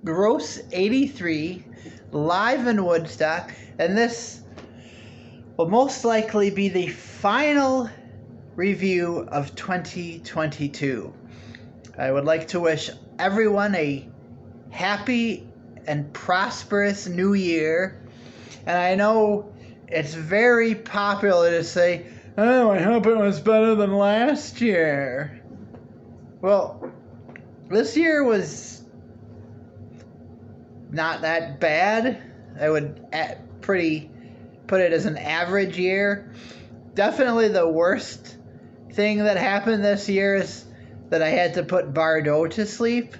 Gross 83, live in Woodstock, and this will most likely be the final review of 2022. I would like to wish everyone a happy and prosperous new year, and I know it's very popular to say, oh, I hope it was better than last year. Well, this year was not that bad. I would put it as an average year. Definitely the worst thing that happened this year is that I had to put Bardot to sleep.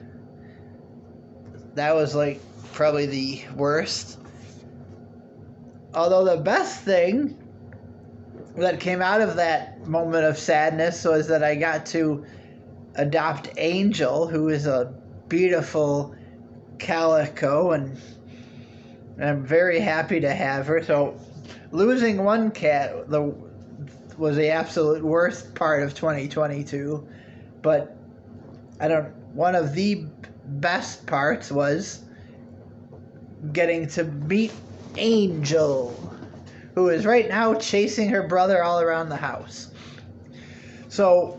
That was like probably the worst. Although the best thing that came out of that moment of sadness was that I got to adopt Angel, who is a beautiful calico, and I'm very happy to have her. So losing one cat was the absolute worst part of 2022, but one of the best parts was getting to meet Angel, who is right now chasing her brother all around the house. So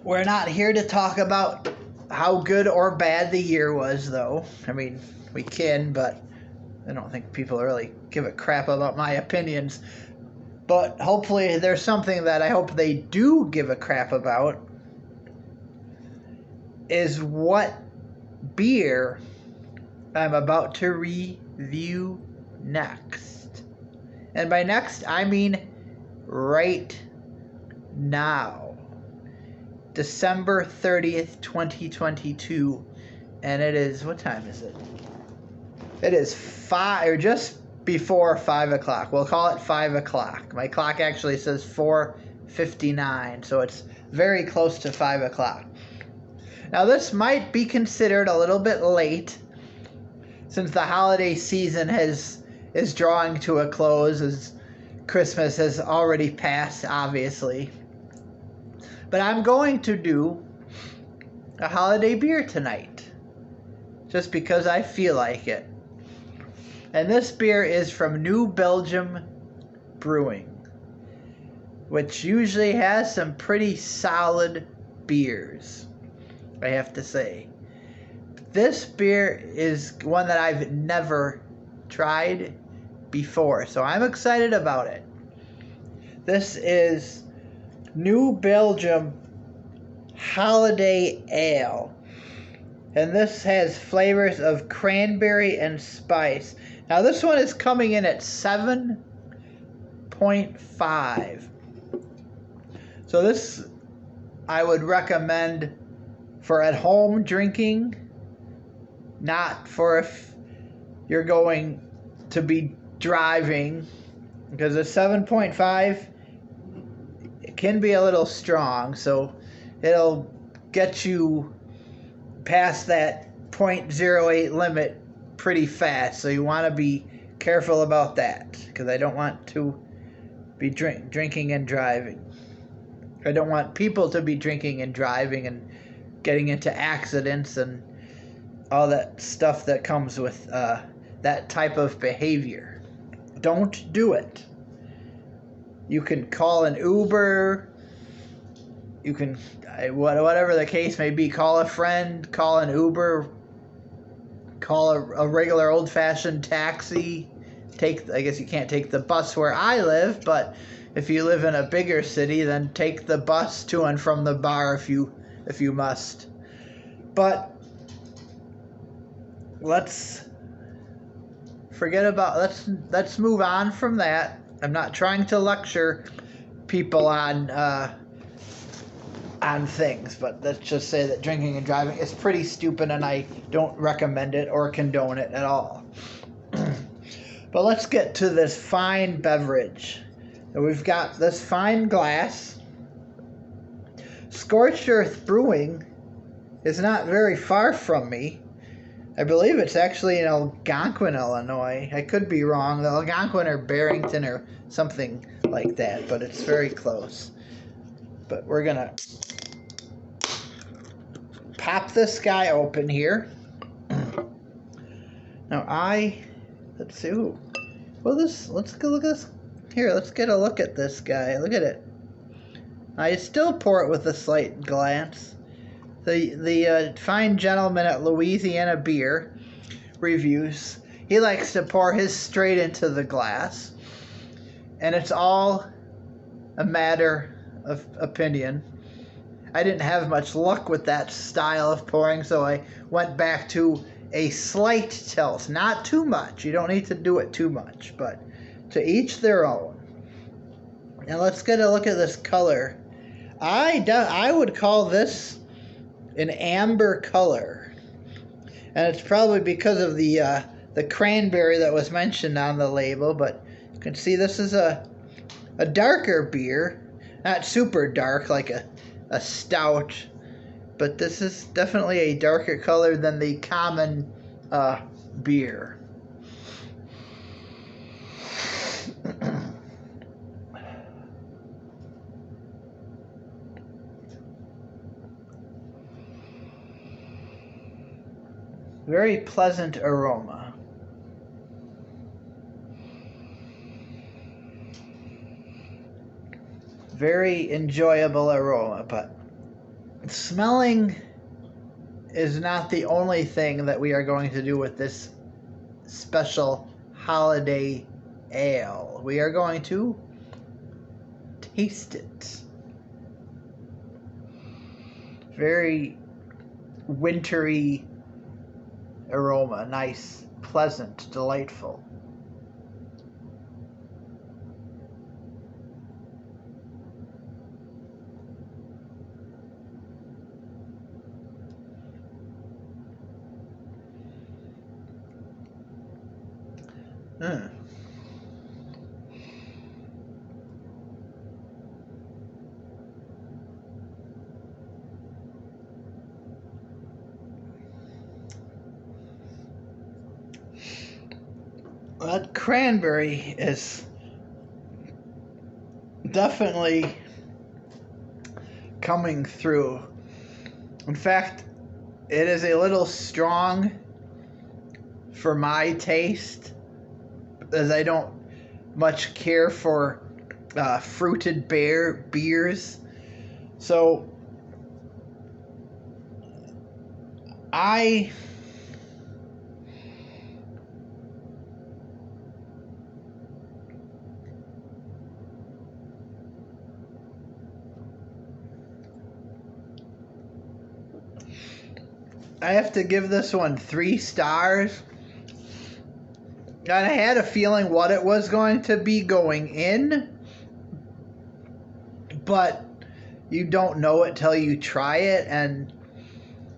we're not here to talk about how good or bad the year was, though. I mean, we can, but I don't think people really give a crap about my opinions. But hopefully there's something that I hope they do give a crap about, is what beer I'm about to review next. And by next, I mean right now. December 30th, 2022. And it is, what time is it? It is 5, or just before 5 o'clock. We'll call it 5 o'clock. My clock actually says 4:59, so it's very close to 5 o'clock. Now this might be considered a little bit late, since the holiday season is drawing to a close, as Christmas has already passed, obviously. But I'm going to do a holiday beer tonight, just because I feel like it. And this beer is from New Belgium Brewing, which usually has some pretty solid beers, I have to say. This beer is one that I've never tried before, so I'm excited about it. This is New Belgium Holiday Ale, and this has flavors of cranberry and spice. Now this one is coming in at 7.5. So this I would recommend for at home drinking, not for if you're going to be driving, because a 7.5, it can be a little strong, so it'll get you past that 0.08 limit pretty fast, so you want to be careful about that, because I don't want to be drinking and driving. I don't want people to be drinking and driving and getting into accidents and all that stuff that comes with that type of behavior. Don't do it. You can call an Uber. You can, whatever the case may be, call a friend, call an Uber, call a regular old-fashioned taxi. I guess you can't take the bus where I live, but if you live in a bigger city, then take the bus to and from the bar if you must. But let's move on from that. I'm not trying to lecture people on things, but let's just say that drinking and driving is pretty stupid, and I don't recommend it or condone it at all. But let's get to this fine beverage. We've got this fine glass. Scorched Earth Brewing is not very far from me. I believe it's actually in Algonquin, Illinois. I could be wrong. The Algonquin or Barrington or something like that, but it's very close. But we're going to pop this guy open here. Now let's see. Ooh. Well, let's go look at this. Here, let's get a look at this guy. Look at it. I still pour it with a slight glance. The fine gentleman at Louisiana Beer Reviews, he likes to pour his straight into the glass. And it's all a matter of opinion. I didn't have much luck with that style of pouring, so I went back to a slight tilt. Not too much. You don't need to do it too much, but to each their own. Now let's get a look at this color. I would call this an amber color. And it's probably because of the cranberry that was mentioned on the label, but you can see this is a darker beer. Not super dark like a stout, but this is definitely a darker color than the common beer. Very pleasant aroma. Very enjoyable aroma, but smelling is not the only thing that we are going to do with this special holiday ale. We are going to taste it. Very wintry aroma, nice, pleasant, delightful. That cranberry is definitely coming through. In fact, it is a little strong for my taste, as I don't much care for fruited beers. So I have to give this one 3 stars. And I had a feeling what it was going to be going in, but you don't know it till you try it, and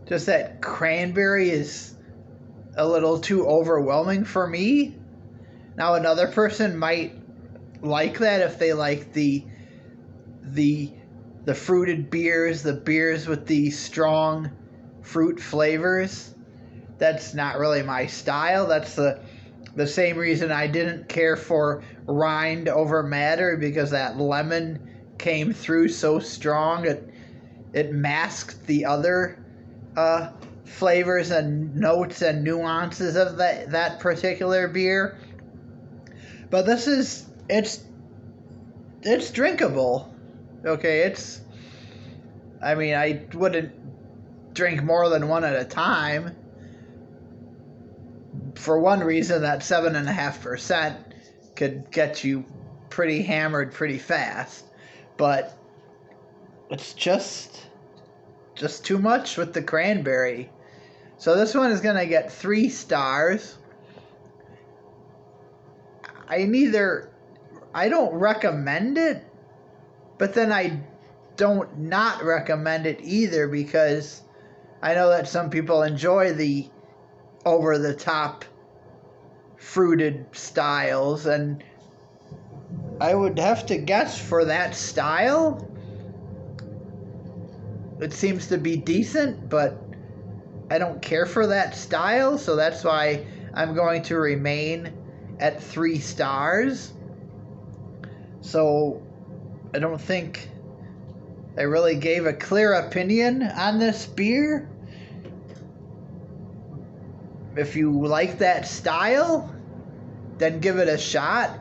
just that cranberry is a little too overwhelming for me. Now another person might like that if they like the fruited beers, the beers with the strong fruit flavors. That's not really my style. That's the same reason I didn't care for rind over matter, because that lemon came through so strong. It masked the other flavors and notes and nuances of that particular beer. But this is it's drinkable. Okay, I mean, I wouldn't drink more than one at a time. For one reason, that 7.5% could get you pretty hammered pretty fast. But it's just too much with the cranberry. So this one is going to get 3 stars. I don't recommend it, but then I don't not recommend it either, because I know that some people enjoy the over-the-top fruited styles, and I would have to guess for that style, it seems to be decent, but I don't care for that style, so that's why I'm going to remain at 3 stars. So I don't think I really gave a clear opinion on this beer. If you like that style, then give it a shot.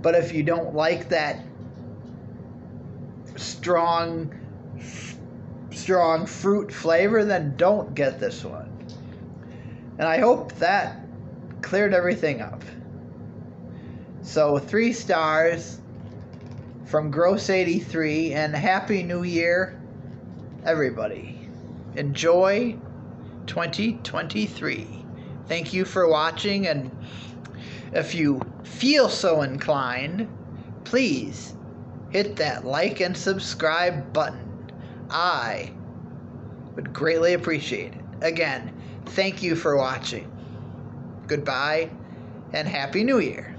But if you don't like that strong fruit flavor, then don't get this one. And I hope that cleared everything up. So 3 stars from Gross83, and Happy New Year, everybody. Enjoy 2023. Thank you for watching, and if you feel so inclined, please hit that like and subscribe button. I would greatly appreciate it. Again, thank you for watching. Goodbye and Happy New Year.